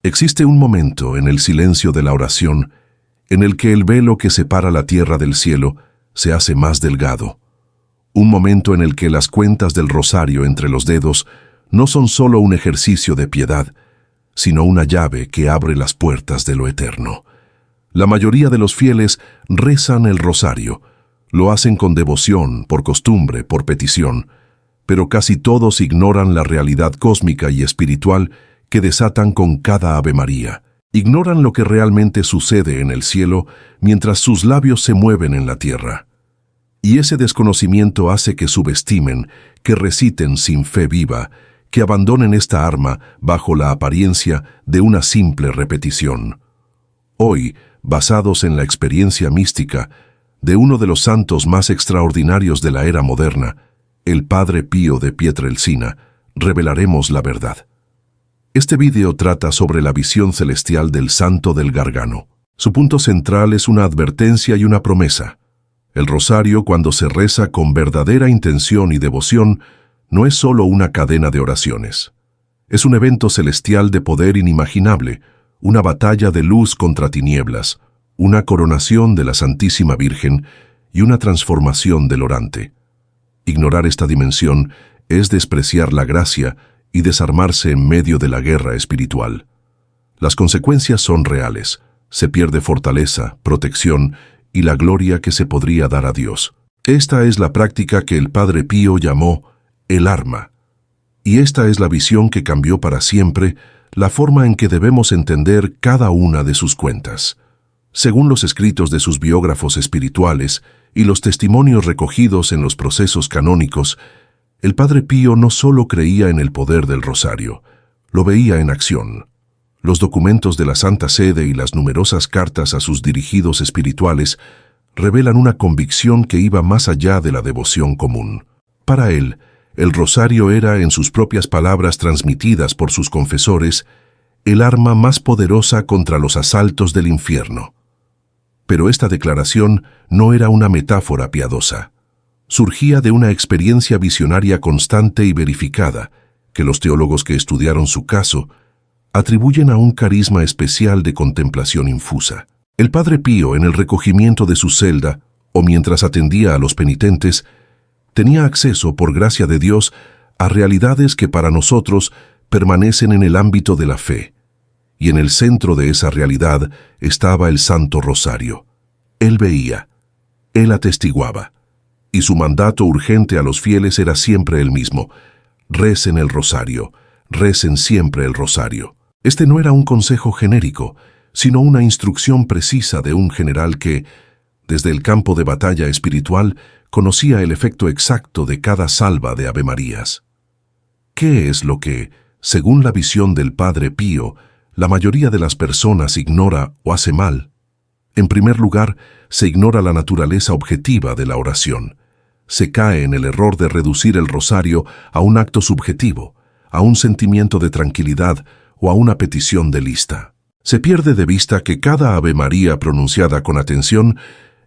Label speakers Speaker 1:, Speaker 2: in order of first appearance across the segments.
Speaker 1: Existe un momento en el silencio de la oración en el que el velo que separa la tierra del cielo se hace más delgado. Un momento en el que las cuentas del rosario entre los dedos no son solo un ejercicio de piedad, sino una llave que abre las puertas de lo eterno. La mayoría de los fieles rezan el rosario, lo hacen con devoción, por costumbre, por petición, pero casi todos ignoran la realidad cósmica y espiritual que desatan con cada Ave María. Ignoran lo que realmente sucede en el cielo mientras sus labios se mueven en la tierra. Y ese desconocimiento hace que subestimen, que reciten sin fe viva, que abandonen esta arma bajo la apariencia de una simple repetición. Hoy, basados en la experiencia mística de uno de los santos más extraordinarios de la era moderna, el Padre Pío de Pietrelcina, revelaremos la verdad. Este vídeo trata sobre la visión celestial del Santo del Gargano. Su punto central es una advertencia y una promesa. El rosario, cuando se reza con verdadera intención y devoción, no es solo una cadena de oraciones. Es un evento celestial de poder inimaginable, una batalla de luz contra tinieblas, una coronación de la Santísima Virgen y una transformación del orante. Ignorar esta dimensión es despreciar la gracia y desarmarse en medio de la guerra espiritual. Las consecuencias son reales. Se pierde fortaleza, protección y la gloria que se podría dar a Dios. Esta es la práctica que el Padre Pío llamó el arma. Y esta es la visión que cambió para siempre la forma en que debemos entender cada una de sus cuentas. Según los escritos de sus biógrafos espirituales y los testimonios recogidos en los procesos canónicos, el Padre Pío no solo creía en el poder del rosario, lo veía en acción. Los documentos de la Santa Sede y las numerosas cartas a sus dirigidos espirituales revelan una convicción que iba más allá de la devoción común. Para él, el rosario era, en sus propias palabras transmitidas por sus confesores, el arma más poderosa contra los asaltos del infierno. Pero esta declaración no era una metáfora piadosa. Surgía de una experiencia visionaria constante y verificada, que los teólogos que estudiaron su caso atribuyen a un carisma especial de contemplación infusa. El Padre Pío, en el recogimiento de su celda, o mientras atendía a los penitentes, tenía acceso, por gracia de Dios, a realidades que para nosotros permanecen en el ámbito de la fe, y en el centro de esa realidad estaba el Santo Rosario. Él veía, él atestiguaba, y su mandato urgente a los fieles era siempre el mismo: recen el rosario, recen siempre el rosario. Este no era un consejo genérico, sino una instrucción precisa de un general que, desde el campo de batalla espiritual, conocía el efecto exacto de cada salva de Ave Marías. ¿Qué es lo que, según la visión del Padre Pío, la mayoría de las personas ignora o hace mal? En primer lugar, se ignora la naturaleza objetiva de la oración. Se cae en el error de reducir el rosario a un acto subjetivo, a un sentimiento de tranquilidad o a una petición de lista. Se pierde de vista que cada Ave María pronunciada con atención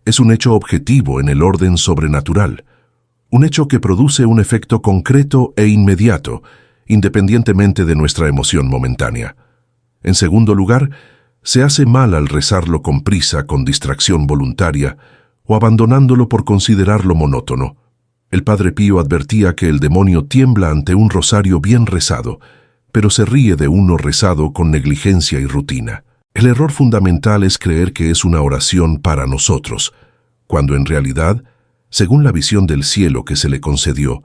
Speaker 1: es un hecho objetivo en el orden sobrenatural, un hecho que produce un efecto concreto e inmediato, independientemente de nuestra emoción momentánea. En segundo lugar, se hace mal al rezarlo con prisa, con distracción voluntaria, o abandonándolo por considerarlo monótono. El Padre Pío advertía que el demonio tiembla ante un rosario bien rezado, pero se ríe de uno rezado con negligencia y rutina. El error fundamental es creer que es una oración para nosotros, cuando en realidad, según la visión del cielo que se le concedió,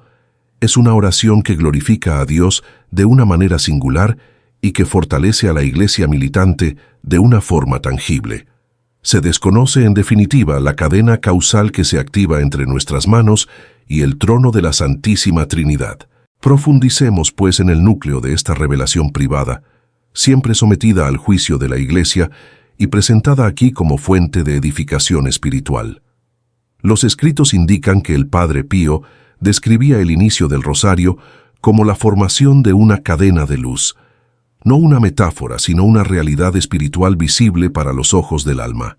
Speaker 1: es una oración que glorifica a Dios de una manera singular y que fortalece a la Iglesia militante de una forma tangible. Se desconoce en definitiva la cadena causal que se activa entre nuestras manos y el trono de la Santísima Trinidad. Profundicemos, pues, en el núcleo de esta revelación privada, siempre sometida al juicio de la Iglesia y presentada aquí como fuente de edificación espiritual. Los escritos indican que el Padre Pío describía el inicio del rosario como la formación de una cadena de luz, no una metáfora, sino una realidad espiritual visible para los ojos del alma.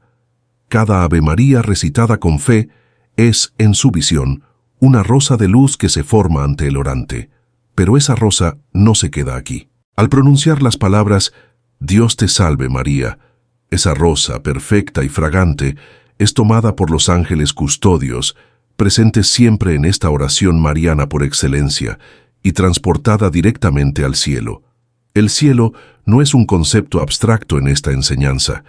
Speaker 1: Cada Ave María recitada con fe es, en su visión, una rosa de luz que se forma ante el orante. Pero esa rosa no se queda aquí. Al pronunciar las palabras Dios te salve María. Esa rosa perfecta y fragante es tomada por los ángeles custodios, presentes siempre en esta oración mariana por excelencia, y transportada directamente al cielo. El cielo no es un concepto abstracto en esta enseñanza.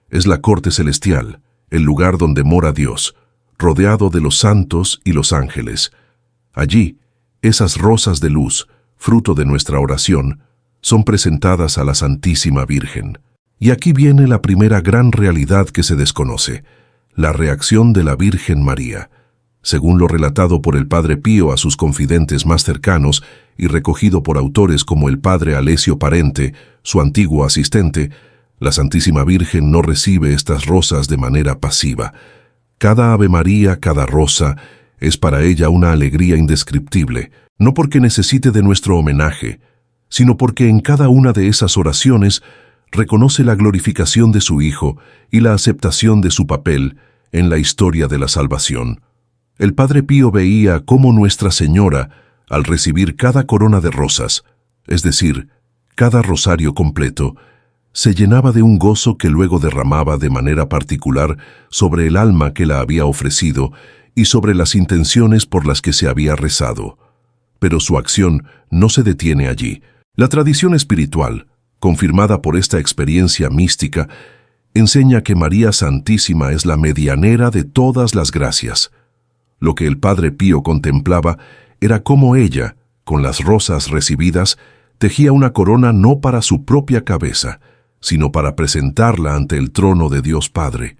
Speaker 1: Es la corte celestial, el lugar donde mora Dios, rodeado de los santos y los ángeles. Allí, esas rosas de luz, fruto de nuestra oración, son presentadas a la Santísima Virgen. Y aquí viene la primera gran realidad que se desconoce, la reacción de la Virgen María. Según lo relatado por el Padre Pío a sus confidentes más cercanos y recogido por autores como el Padre Alessio Parente, su antiguo asistente, la Santísima Virgen no recibe estas rosas de manera pasiva. Cada Ave María, cada rosa, es para ella una alegría indescriptible, no porque necesite de nuestro homenaje, sino porque en cada una de esas oraciones reconoce la glorificación de su Hijo y la aceptación de su papel en la historia de la salvación. El Padre Pío veía cómo Nuestra Señora, al recibir cada corona de rosas, es decir, cada rosario completo, se llenaba de un gozo que luego derramaba de manera particular sobre el alma que la había ofrecido y sobre las intenciones por las que se había rezado. Pero su acción no se detiene allí. La tradición espiritual, confirmada por esta experiencia mística, enseña que María Santísima es la medianera de todas las gracias. Lo que el Padre Pío contemplaba era cómo ella, con las rosas recibidas, tejía una corona no para su propia cabeza, sino para presentarla ante el trono de Dios Padre.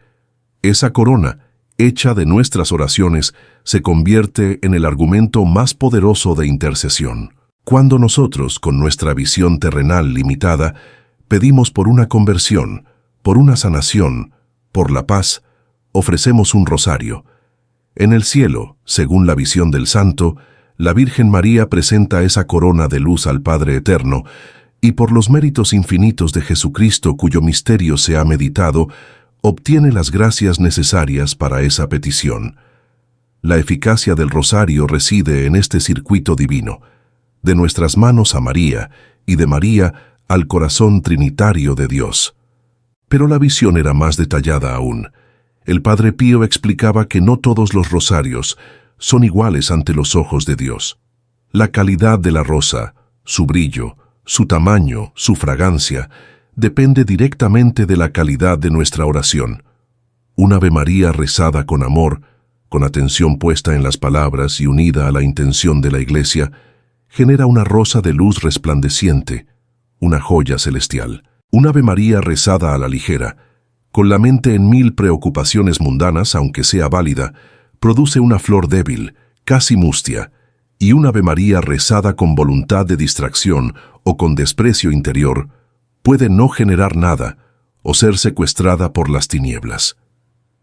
Speaker 1: Esa corona, hecha de nuestras oraciones, se convierte en el argumento más poderoso de intercesión. Cuando nosotros, con nuestra visión terrenal limitada, pedimos por una conversión, por una sanación, por la paz, ofrecemos un rosario. En el cielo, según la visión del santo, la Virgen María presenta esa corona de luz al Padre Eterno, y por los méritos infinitos de Jesucristo cuyo misterio se ha meditado, obtiene las gracias necesarias para esa petición. La eficacia del rosario reside en este circuito divino, de nuestras manos a María y de María al corazón trinitario de Dios. Pero la visión era más detallada aún. El Padre Pío explicaba que no todos los rosarios son iguales ante los ojos de Dios. La calidad de la rosa, su brillo, su tamaño, su fragancia, depende directamente de la calidad de nuestra oración. Un Ave María rezada con amor, con atención puesta en las palabras y unida a la intención de la Iglesia, genera una rosa de luz resplandeciente, una joya celestial. Un Ave María rezada a la ligera, con la mente en mil preocupaciones mundanas, aunque sea válida, produce una flor débil, casi mustia, y un Ave María rezada con voluntad de distracción o con desprecio interior, puede no generar nada o ser secuestrada por las tinieblas.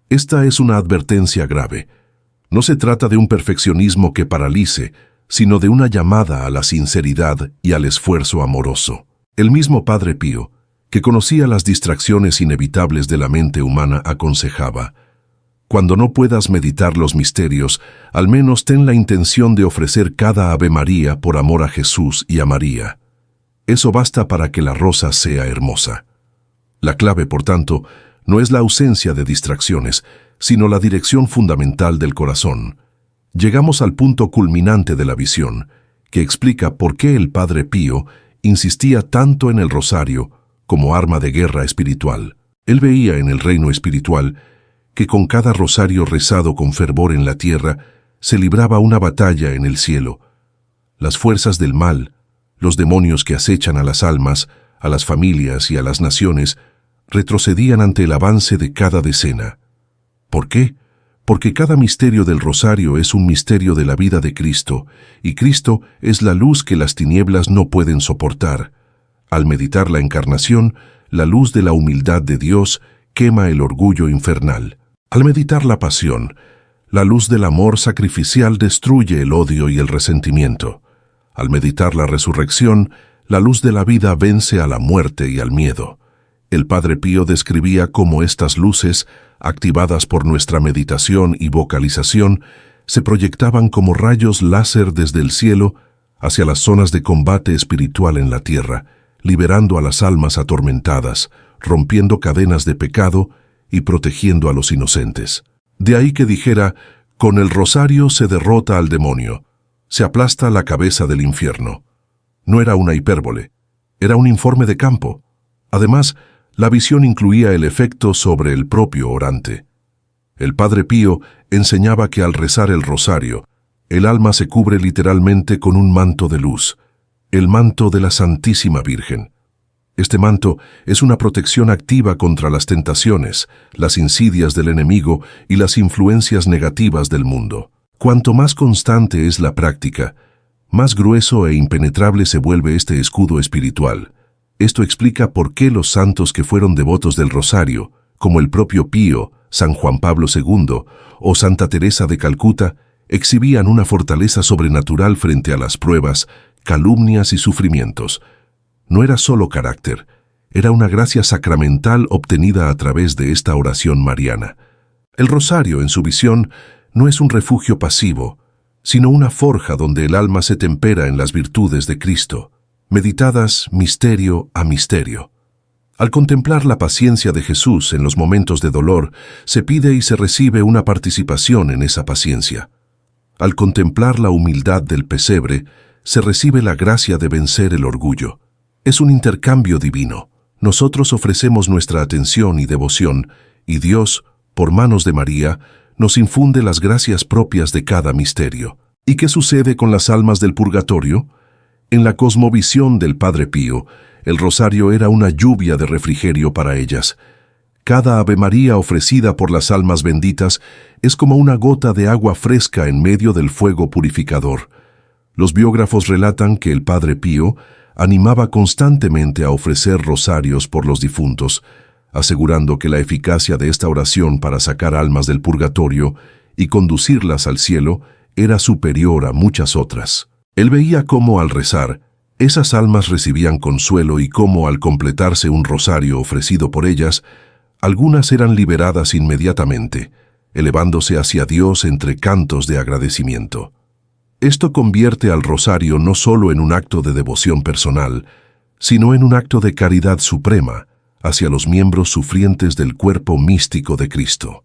Speaker 1: Esta es una advertencia grave. No se trata de un perfeccionismo que paralice, sino de una llamada a la sinceridad y al esfuerzo amoroso. El mismo Padre Pío, que conocía las distracciones inevitables de la mente humana, aconsejaba: cuando no puedas meditar los misterios, al menos ten la intención de ofrecer cada Ave María por amor a Jesús y a María. Eso basta para que la rosa sea hermosa. La clave, por tanto, no es la ausencia de distracciones, sino la dirección fundamental del corazón. Llegamos al punto culminante de la visión, que explica por qué el Padre Pío insistía tanto en el rosario como arma de guerra espiritual. Él veía en el reino espiritual que con cada rosario rezado con fervor en la tierra se libraba una batalla en el cielo. Las fuerzas del mal, los demonios que acechan a las almas, a las familias y a las naciones, retrocedían ante el avance de cada decena. ¿Por qué? Porque cada misterio del rosario es un misterio de la vida de Cristo, y Cristo es la luz que las tinieblas no pueden soportar. Al meditar la encarnación, la luz de la humildad de Dios quema el orgullo infernal. Al meditar la pasión, la luz del amor sacrificial destruye el odio y el resentimiento. Al meditar la resurrección, la luz de la vida vence a la muerte y al miedo. El Padre Pío describía cómo estas luces, activadas por nuestra meditación y vocalización, se proyectaban como rayos láser desde el cielo hacia las zonas de combate espiritual en la tierra, liberando a las almas atormentadas, rompiendo cadenas de pecado y protegiendo a los inocentes. De ahí que dijera, con el rosario se derrota al demonio, se aplasta la cabeza del infierno. No era una hipérbole, era un informe de campo. Además, la visión incluía el efecto sobre el propio orante. El Padre Pío enseñaba que al rezar el rosario, el alma se cubre literalmente con un manto de luz, el manto de la Santísima Virgen. Este manto es una protección activa contra las tentaciones, las insidias del enemigo y las influencias negativas del mundo. Cuanto más constante es la práctica, más grueso e impenetrable se vuelve este escudo espiritual. Esto explica por qué los santos que fueron devotos del rosario, como el propio Pío, San Juan Pablo II o Santa Teresa de Calcuta, exhibían una fortaleza sobrenatural frente a las pruebas, calumnias y sufrimientos. No era solo carácter, era una gracia sacramental obtenida a través de esta oración mariana. El rosario, en su visión, no es un refugio pasivo, sino una forja donde el alma se tempera en las virtudes de Cristo, meditadas misterio a misterio. Al contemplar la paciencia de Jesús en los momentos de dolor, se pide y se recibe una participación en esa paciencia. Al contemplar la humildad del pesebre, se recibe la gracia de vencer el orgullo. Es un intercambio divino. Nosotros ofrecemos nuestra atención y devoción, y Dios, por manos de María, nos infunde las gracias propias de cada misterio. ¿Y qué sucede con las almas del purgatorio? En la cosmovisión del Padre Pío, el rosario era una lluvia de refrigerio para ellas. Cada Ave María ofrecida por las almas benditas es como una gota de agua fresca en medio del fuego purificador. Los biógrafos relatan que el Padre Pío animaba constantemente a ofrecer rosarios por los difuntos, asegurando que la eficacia de esta oración para sacar almas del purgatorio y conducirlas al cielo era superior a muchas otras. Él veía cómo al rezar, esas almas recibían consuelo y cómo al completarse un rosario ofrecido por ellas, algunas eran liberadas inmediatamente, elevándose hacia Dios entre cantos de agradecimiento. Esto convierte al rosario no solo en un acto de devoción personal, sino en un acto de caridad suprema hacia los miembros sufrientes del cuerpo místico de Cristo.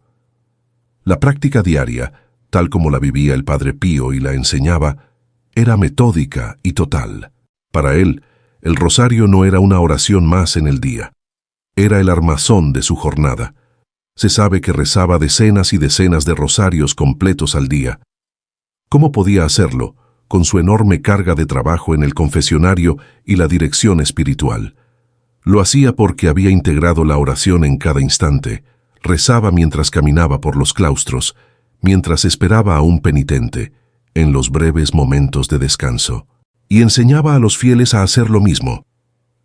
Speaker 1: La práctica diaria, tal como la vivía el Padre Pío y la enseñaba, era metódica y total. Para él, el rosario no era una oración más en el día. Era el armazón de su jornada. Se sabe que rezaba decenas y decenas de rosarios completos al día. ¿Cómo podía hacerlo? Con su enorme carga de trabajo en el confesionario y la dirección espiritual. Lo hacía porque había integrado la oración en cada instante. Rezaba mientras caminaba por los claustros, mientras esperaba a un penitente, en los breves momentos de descanso. Y enseñaba a los fieles a hacer lo mismo.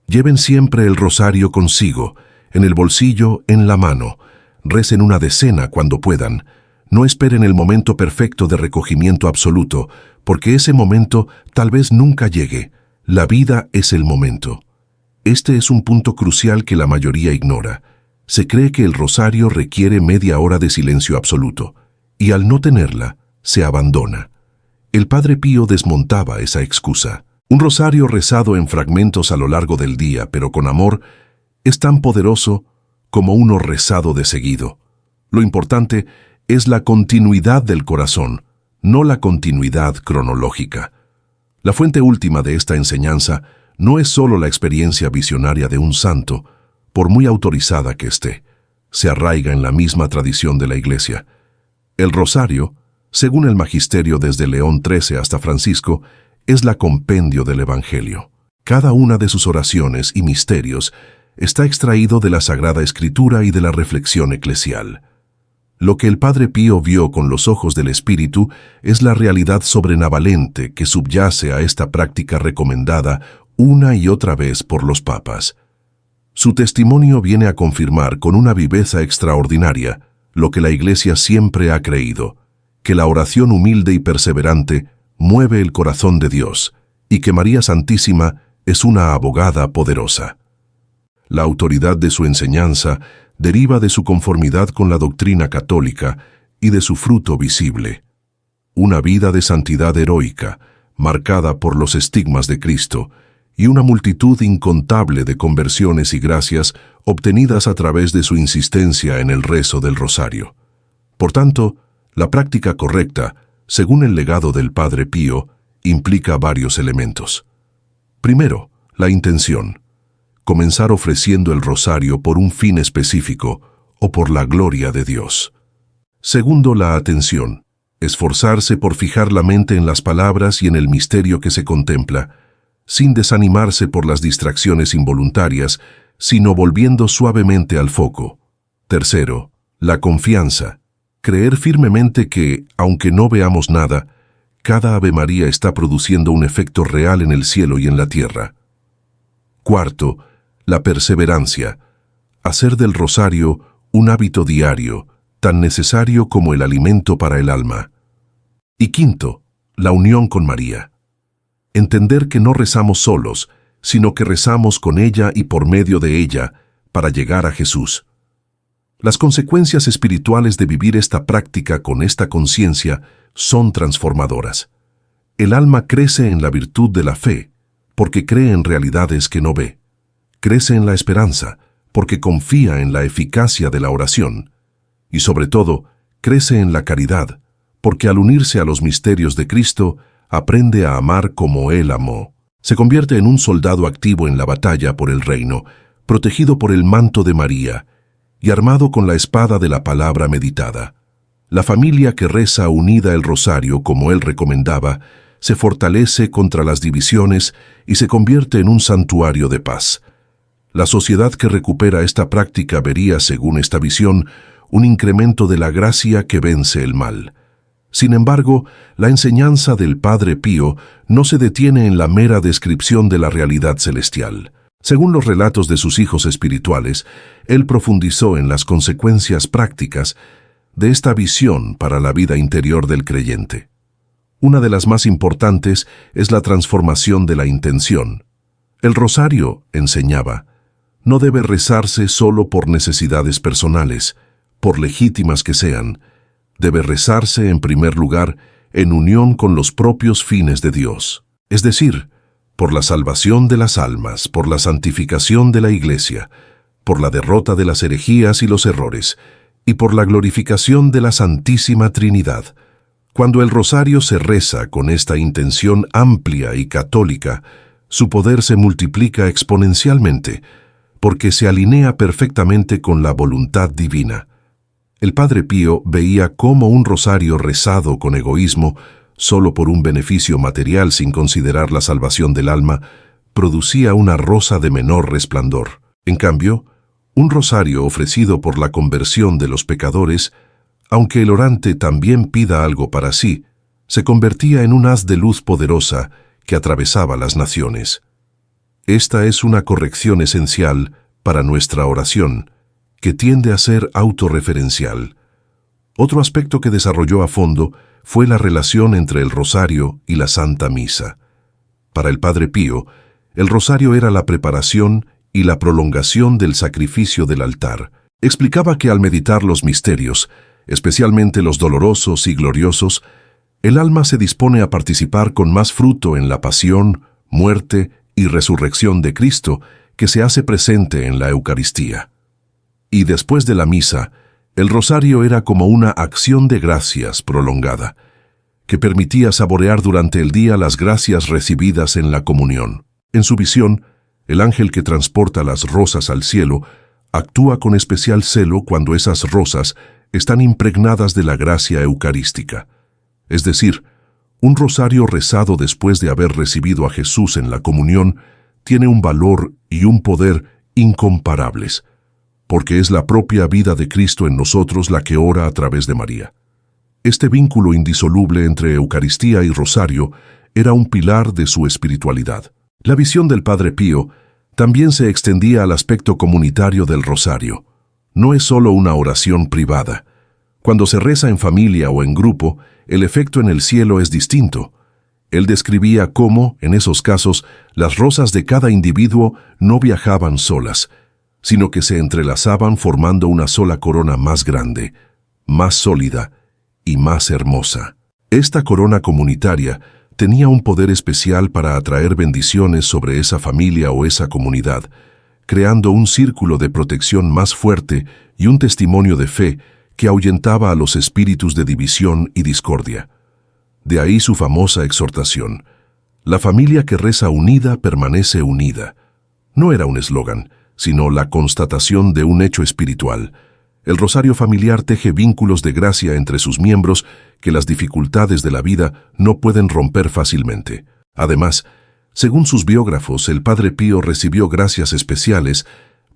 Speaker 1: Lleven siempre el rosario consigo, en el bolsillo, en la mano. Recen una decena cuando puedan. No esperen el momento perfecto de recogimiento absoluto, porque ese momento tal vez nunca llegue. La vida es el momento. Este es un punto crucial que la mayoría ignora. Se cree que el rosario requiere media hora de silencio absoluto, y al no tenerla, se abandona. El Padre Pío desmontaba esa excusa. Un rosario rezado en fragmentos a lo largo del día, pero con amor, es tan poderoso como uno rezado de seguido. Lo importante es la continuidad del corazón, no la continuidad cronológica. La fuente última de esta enseñanza no es solo la experiencia visionaria de un santo, por muy autorizada que esté. Se arraiga en la misma tradición de la Iglesia. El rosario, según el magisterio desde León XIII hasta Francisco, es la compendio del Evangelio. Cada una de sus oraciones y misterios está extraído de la Sagrada Escritura y de la reflexión eclesial. Lo que el Padre Pío vio con los ojos del Espíritu es la realidad sobrenavalente que subyace a esta práctica recomendada una y otra vez por los papas. Su testimonio viene a confirmar con una viveza extraordinaria lo que la Iglesia siempre ha creído, que la oración humilde y perseverante mueve el corazón de Dios y que María Santísima es una abogada poderosa. La autoridad de su enseñanza deriva de su conformidad con la doctrina católica y de su fruto visible. Una vida de santidad heroica, marcada por los estigmas de Cristo, y una multitud incontable de conversiones y gracias obtenidas a través de su insistencia en el rezo del rosario. Por tanto, la práctica correcta, según el legado del Padre Pío, implica varios elementos. Primero, la intención. Comenzar ofreciendo el rosario por un fin específico o por la gloria de Dios. Segundo, la atención. Esforzarse por fijar la mente en las palabras y en el misterio que se contempla, sin desanimarse por las distracciones involuntarias, sino volviendo suavemente al foco. Tercero, la confianza. Creer firmemente que, aunque no veamos nada, cada Ave María está produciendo un efecto real en el cielo y en la tierra. Cuarto, la perseverancia. Hacer del rosario un hábito diario, tan necesario como el alimento para el alma. Y quinto, la unión con María. Entender que no rezamos solos, sino que rezamos con ella y por medio de ella para llegar a Jesús. Las consecuencias espirituales de vivir esta práctica con esta conciencia son transformadoras. El alma crece en la virtud de la fe, porque cree en realidades que no ve. Crece en la esperanza, porque confía en la eficacia de la oración. Y sobre todo, crece en la caridad, porque al unirse a los misterios de Cristo, aprende a amar como Él amó. Se convierte en un soldado activo en la batalla por el reino, protegido por el manto de María y armado con la espada de la palabra meditada. La familia que reza unida el rosario como Él recomendaba, se fortalece contra las divisiones y se convierte en un santuario de paz. La sociedad que recupera esta práctica vería, según esta visión, un incremento de la gracia que vence el mal. Sin embargo, la enseñanza del Padre Pío no se detiene en la mera descripción de la realidad celestial. Según los relatos de sus hijos espirituales, él profundizó en las consecuencias prácticas de esta visión para la vida interior del creyente. Una de las más importantes es la transformación de la intención. El rosario, enseñaba, no debe rezarse solo por necesidades personales, por legítimas que sean. Debe rezarse, en primer lugar, en unión con los propios fines de Dios, es decir, por la salvación de las almas, por la santificación de la Iglesia, por la derrota de las herejías y los errores, y por la glorificación de la Santísima Trinidad. Cuando el rosario se reza con esta intención amplia y católica, su poder se multiplica exponencialmente, porque se alinea perfectamente con la voluntad divina. El Padre Pío veía cómo un rosario rezado con egoísmo, solo por un beneficio material sin considerar la salvación del alma, producía una rosa de menor resplandor. En cambio, un rosario ofrecido por la conversión de los pecadores, aunque el orante también pida algo para sí, se convertía en un haz de luz poderosa que atravesaba las naciones. Esta es una corrección esencial para nuestra oración, que tiende a ser autorreferencial. Otro aspecto que desarrolló a fondo fue la relación entre el rosario y la Santa Misa. Para el Padre Pío, el rosario era la preparación y la prolongación del sacrificio del altar. Explicaba que al meditar los misterios, especialmente los dolorosos y gloriosos, el alma se dispone a participar con más fruto en la pasión, muerte y resurrección de Cristo que se hace presente en la Eucaristía. Y después de la misa, el rosario era como una acción de gracias prolongada, que permitía saborear durante el día las gracias recibidas en la comunión. En su visión, el ángel que transporta las rosas al cielo actúa con especial celo cuando esas rosas están impregnadas de la gracia eucarística. Es decir, un rosario rezado después de haber recibido a Jesús en la comunión tiene un valor y un poder incomparables, porque es la propia vida de Cristo en nosotros la que ora a través de María. Este vínculo indisoluble entre Eucaristía y rosario era un pilar de su espiritualidad. La visión del Padre Pío también se extendía al aspecto comunitario del rosario. No es solo una oración privada. Cuando se reza en familia o en grupo, el efecto en el cielo es distinto. Él describía cómo, en esos casos, las rosas de cada individuo no viajaban solas, sino que se entrelazaban formando una sola corona más grande, más sólida y más hermosa. Esta corona comunitaria tenía un poder especial para atraer bendiciones sobre esa familia o esa comunidad, creando un círculo de protección más fuerte y un testimonio de fe que ahuyentaba a los espíritus de división y discordia. De ahí su famosa exhortación: la familia que reza unida permanece unida. No era un eslogan, sino la constatación de un hecho espiritual. El rosario familiar teje vínculos de gracia entre sus miembros que las dificultades de la vida no pueden romper fácilmente. Además, según sus biógrafos, el Padre Pío recibió gracias especiales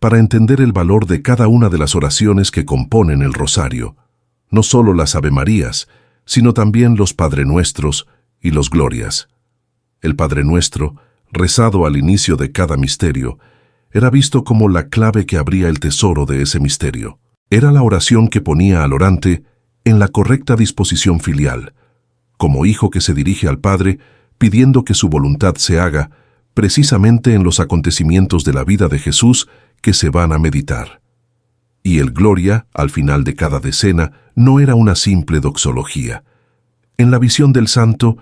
Speaker 1: para entender el valor de cada una de las oraciones que componen el rosario, no solo las Avemarías, sino también los Padre Nuestros y los Glorias. El Padre Nuestro, rezado al inicio de cada misterio, era visto como la clave que abría el tesoro de ese misterio. Era la oración que ponía al orante en la correcta disposición filial, como hijo que se dirige al Padre pidiendo que su voluntad se haga precisamente en los acontecimientos de la vida de Jesús que se van a meditar. Y el Gloria, al final de cada decena, no era una simple doxología. En la visión del santo,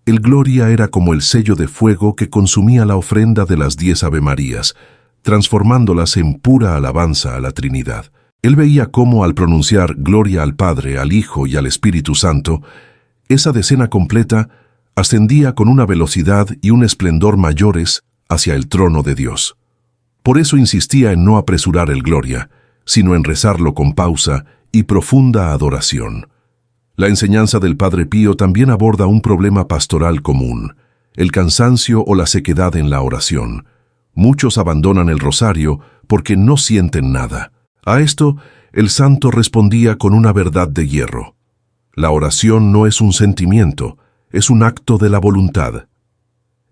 Speaker 1: el Gloria era como el sello de fuego que consumía la ofrenda de las 10 Avemarías, transformándolas en pura alabanza a la Trinidad. Él veía cómo al pronunciar Gloria al Padre, al Hijo y al Espíritu Santo, esa decena completa ascendía con una velocidad y un esplendor mayores hacia el trono de Dios. Por eso insistía en no apresurar el Gloria, sino en rezarlo con pausa y profunda adoración. La enseñanza del Padre Pío también aborda un problema pastoral común: el cansancio o la sequedad en la oración. Muchos abandonan el rosario porque no sienten nada. A esto, el santo respondía con una verdad de hierro: la oración no es un sentimiento, es un acto de la voluntad.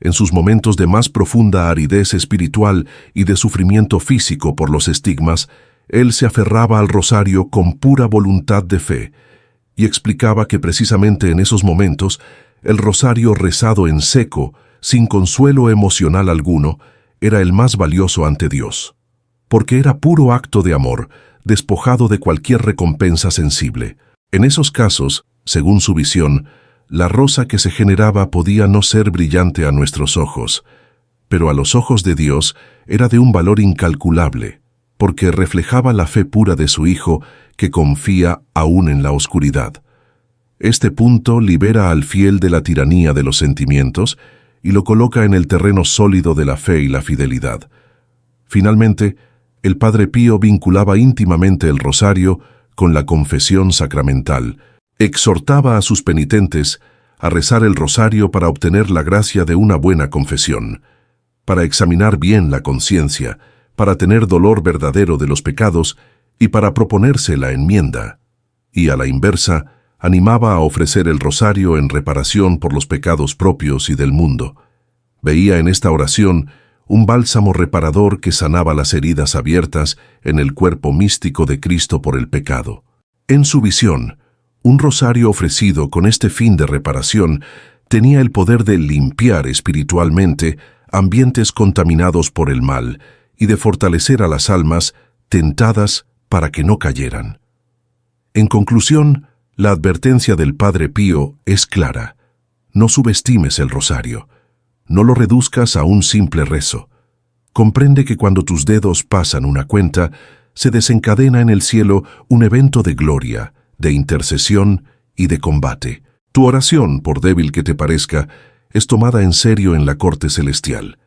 Speaker 1: En sus momentos de más profunda aridez espiritual y de sufrimiento físico por los estigmas, él se aferraba al rosario con pura voluntad de fe, y explicaba que precisamente en esos momentos, el rosario rezado en seco, sin consuelo emocional alguno, era el más valioso ante Dios, porque era puro acto de amor, despojado de cualquier recompensa sensible. En esos casos, según su visión, la rosa que se generaba podía no ser brillante a nuestros ojos, pero a los ojos de Dios era de un valor incalculable, porque reflejaba la fe pura de su Hijo que confía aún en la oscuridad. Este punto libera al fiel de la tiranía de los sentimientos y lo coloca en el terreno sólido de la fe y la fidelidad. Finalmente, el Padre Pío vinculaba íntimamente el rosario con la confesión sacramental. Exhortaba a sus penitentes a rezar el rosario para obtener la gracia de una buena confesión, para examinar bien la conciencia, para tener dolor verdadero de los pecados y para proponerse la enmienda. Y a la inversa, animaba a ofrecer el rosario en reparación por los pecados propios y del mundo. Veía en esta oración un bálsamo reparador que sanaba las heridas abiertas en el cuerpo místico de Cristo por el pecado. En su visión, un rosario ofrecido con este fin de reparación tenía el poder de limpiar espiritualmente ambientes contaminados por el mal y de fortalecer a las almas tentadas para que no cayeran. En conclusión, la advertencia del Padre Pío es clara: no subestimes el rosario. No lo reduzcas a un simple rezo. Comprende que cuando tus dedos pasan una cuenta, se desencadena en el cielo un evento de gloria, de intercesión y de combate. Tu oración, por débil que te parezca, es tomada en serio en la corte celestial.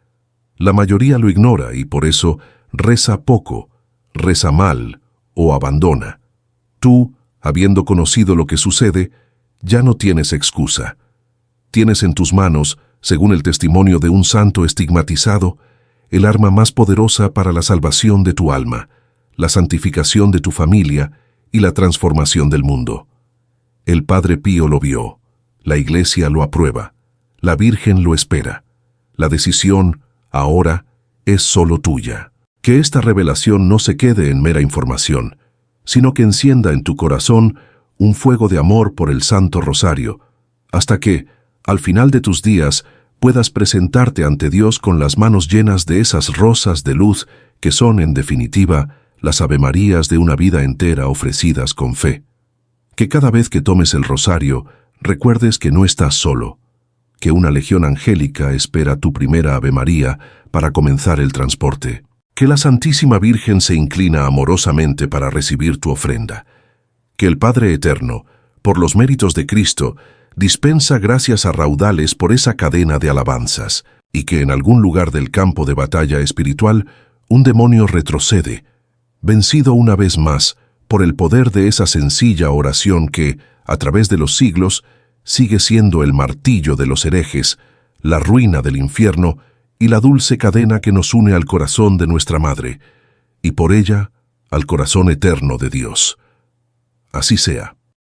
Speaker 1: La mayoría lo ignora y por eso reza poco, reza mal o abandona. Tú, habiendo conocido lo que sucede, ya no tienes excusa. Tienes en tus manos, según el testimonio de un santo estigmatizado, el arma más poderosa para la salvación de tu alma, la santificación de tu familia y la transformación del mundo. El Padre Pío lo vio, la Iglesia lo aprueba, la Virgen lo espera. La decisión, ahora, es solo tuya. Que esta revelación no se quede en mera información, sino que encienda en tu corazón un fuego de amor por el Santo Rosario, hasta que, al final de tus días, puedas presentarte ante Dios con las manos llenas de esas rosas de luz que son, en definitiva, las Avemarías de una vida entera ofrecidas con fe. Que cada vez que tomes el rosario, recuerdes que no estás solo, que una legión angélica espera tu primera Ave María para comenzar el transporte. Que la Santísima Virgen se inclina amorosamente para recibir tu ofrenda. Que el Padre Eterno, por los méritos de Cristo, dispensa gracias a raudales por esa cadena de alabanzas, y que en algún lugar del campo de batalla espiritual un demonio retrocede, vencido una vez más por el poder de esa sencilla oración que, a través de los siglos, sigue siendo el martillo de los herejes, la ruina del infierno y la dulce cadena que nos une al corazón de nuestra Madre, y por ella al corazón eterno de Dios. Así sea.